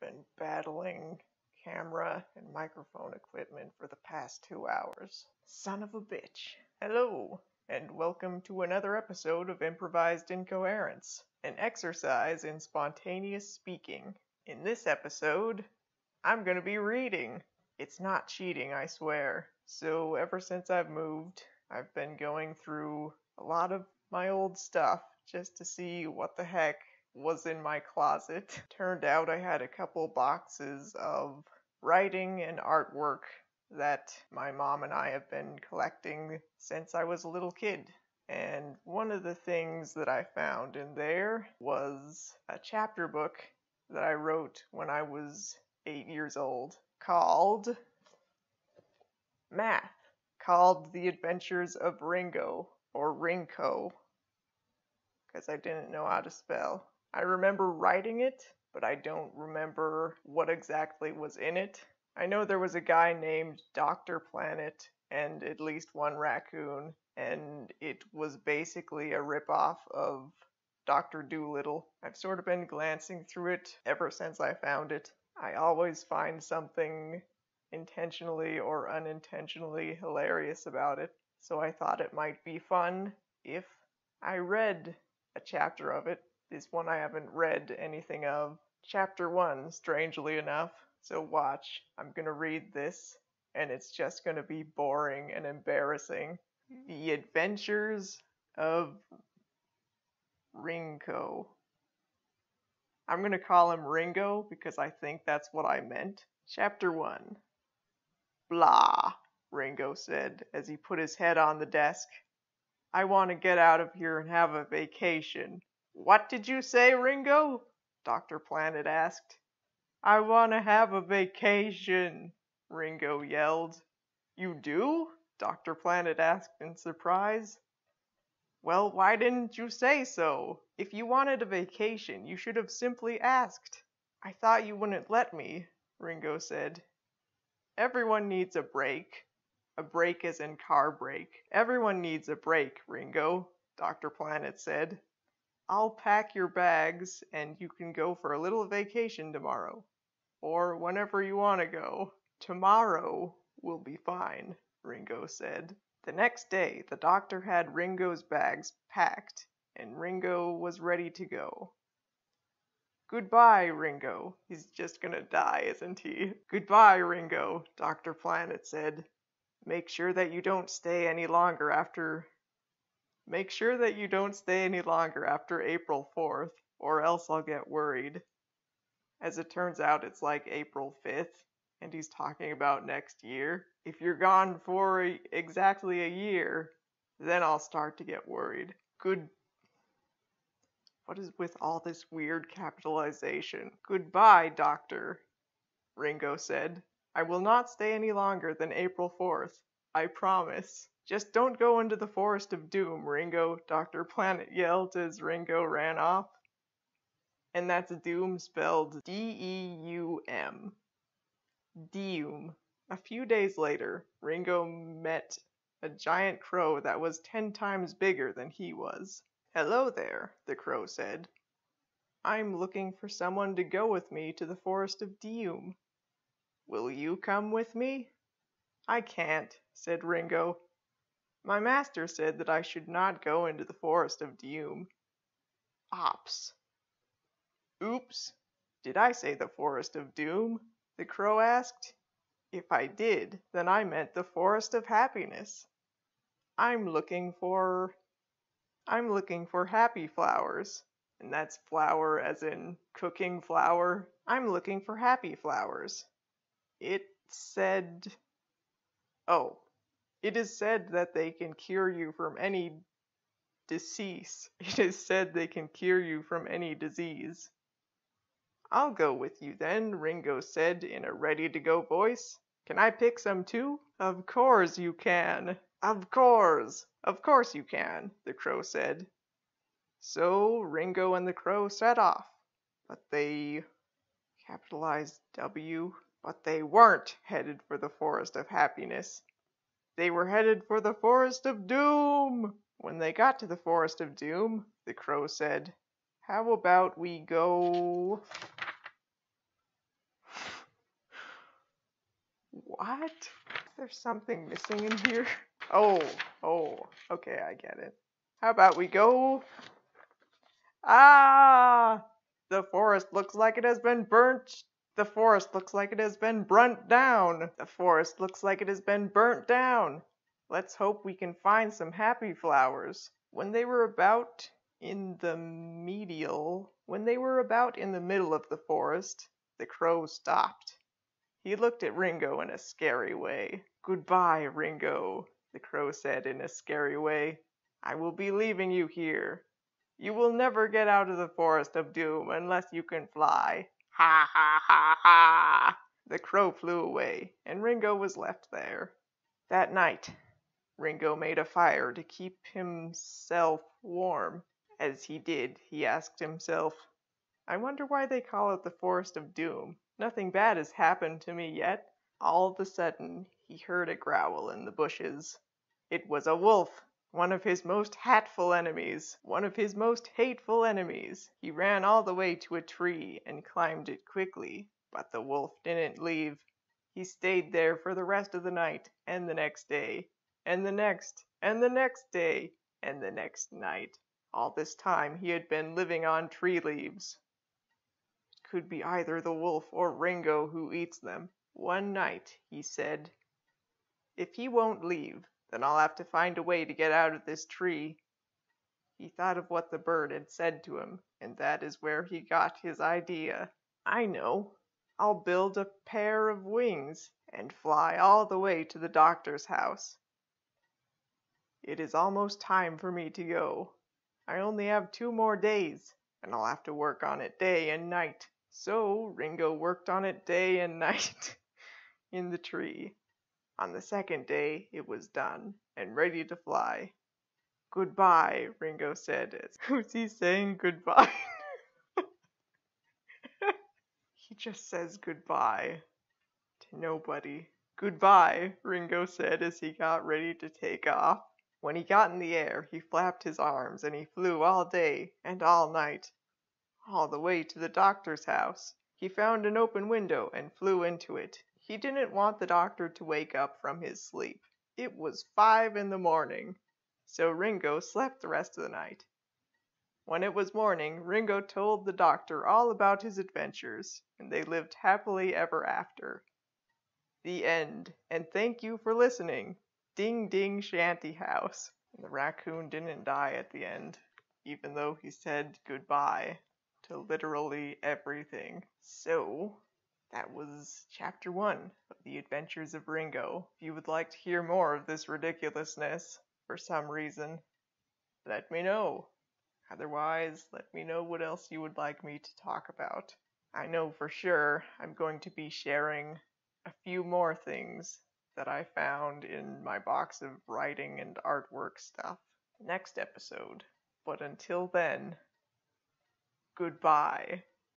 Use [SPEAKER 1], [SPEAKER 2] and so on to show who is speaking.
[SPEAKER 1] been battling camera and microphone equipment for the past 2 hours. Son of a bitch. Hello, and welcome to another episode of Improvised Incoherence, an exercise in spontaneous speaking. In this episode, I'm gonna be reading. It's not cheating, I swear. So ever since I've moved, I've been going through a lot of my old stuff just to see what the heck was in my closet. Turned out I had a couple boxes of writing and artwork that my mom and I have been collecting since I was a little kid. And one of the things that I found in there was a chapter book that I wrote when I was 8 years old called Math, called The Adventures of Ringo, or Ringo, because I didn't know how to spell. I remember writing it, but I don't remember what exactly was in it. I know there was a guy named Dr. Planet and at least one raccoon, and it was basically a ripoff of Dr. Dolittle. I've sort of been glancing through it ever since I found it. I always find something intentionally or unintentionally hilarious about it, so I thought it might be fun if I read a chapter of it. This one I haven't read anything of. Chapter 1, strangely enough. So watch, I'm gonna read this, and it's just gonna be boring and embarrassing. The Adventures of Ringo. I'm gonna call him Ringo because I think that's what I meant. Chapter 1. Blah, Ringo said as he put his head on the desk. I want to get out of here and have a vacation. What did you say, Ringo? Dr. Planet asked. I want to have a vacation, Ringo yelled. You do? Dr. Planet asked in surprise. Well, why didn't you say so? If you wanted a vacation, you should have simply asked. I thought you wouldn't let me, Ringo said. Everyone needs a break. A break as in car brake. Everyone needs a break, Ringo, Dr. Planet said. I'll pack your bags and you can go for a little vacation tomorrow. Or whenever you want to go. Tomorrow will be fine, Ringo said. The next day, the doctor had Ringo's bags packed, and Ringo was ready to go. Goodbye, Ringo. He's just gonna die, isn't he? Goodbye, Ringo, Dr. Planet said. Make sure that you don't stay any longer after April 4th, or else I'll get worried. As it turns out, it's like April 5th, and he's talking about next year. If you're gone for exactly a year, then I'll start to get worried. What is with all this weird capitalization? Goodbye, Doctor, Ringo said. I will not stay any longer than April 4th. I promise. Just don't go into the Forest of Doom, Ringo, Dr. Planet yelled as Ringo ran off. And that's Doom spelled D-E-U-M. Doom. A few days later, Ringo met a giant crow that was 10 times bigger than he was. Hello there, the crow said. I'm looking for someone to go with me to the Forest of Doom. Will you come with me? I can't, said Ringo. My master said that I should not go into the Forest of Doom. Ops. Oops. Did I say the Forest of Doom? The crow asked. If I did, then I meant the Forest of Happiness. I'm looking for happy flowers. And that's flower as in cooking flour. I'm looking for happy flowers. It is said that they can cure you from any disease. It is said they can cure you from any disease. I'll go with you then, Ringo said in a ready-to-go voice. Can I pick some too? Of course you can. Of course you can, the crow said. So Ringo and the crow set off. But they weren't headed for the Forest of Happiness. They were headed for the Forest of Doom! When they got to the Forest of Doom, the crow said, How about we go What? There's something missing in here. Oh, okay, I get it. How about we go? Ah! The forest looks like it has been burnt. The forest looks like it has been burnt down. The forest looks like it has been burnt down. Let's hope we can find some happy flowers. When they were about in the middle of the forest, the crow stopped. He looked at Ringo in a scary way. "Goodbye, Ringo," the crow said in a scary way. "I will be leaving you here. You will never get out of the forest of doom unless you can fly. Ha ha ha ha!" The crow flew away, and Ringo was left there. That night, Ringo made a fire to keep himself warm. As he did, he asked himself, "I wonder why they call it the Forest of Doom. Nothing bad has happened to me yet." All of a sudden, he heard a growl in the bushes. It was a wolf, one of his most hateful enemies, one of his most hateful enemies. He ran all the way to a tree and climbed it quickly, but the wolf didn't leave. He stayed there for the rest of the night, and the next day, and the next, and the next day, and the next night. All this time he had been living on tree leaves. It could be either the wolf or Ringo who eats them. One night he said, "If he won't leave, then I'll have to find a way to get out of this tree." He thought of what the bird had said to him, and that is where he got his idea. "I know. I'll build a pair of wings and fly all the way to the doctor's house. It is almost time for me to go. I only have 2 more days, and I'll have to work on it day and night." So Ringo worked on it day and night in the tree. On the second day it was done and ready to fly. "Goodbye," Ringo said. Who's he saying goodbye? He just says goodbye to nobody. "Goodbye," Ringo said as he got ready to take off. When he got in the air, he flapped his arms and he flew all day and all night, all the way to the doctor's house. He found an open window and flew into it. He didn't want the doctor to wake up from his sleep. It was 5 in the morning, so Ringo slept the rest of the night. When it was morning, Ringo told the doctor all about his adventures, and they lived happily ever after. The end, and thank you for listening. Ding Ding Shanty House. And the raccoon didn't die at the end, even though he said goodbye to literally everything. So, that was Chapter 1 of The Adventures of Ringo. If you would like to hear more of this ridiculousness for some reason, let me know. Otherwise, let me know what else you would like me to talk about. I know for sure I'm going to be sharing a few more things that I found in my box of writing and artwork stuff next episode. But until then, goodbye.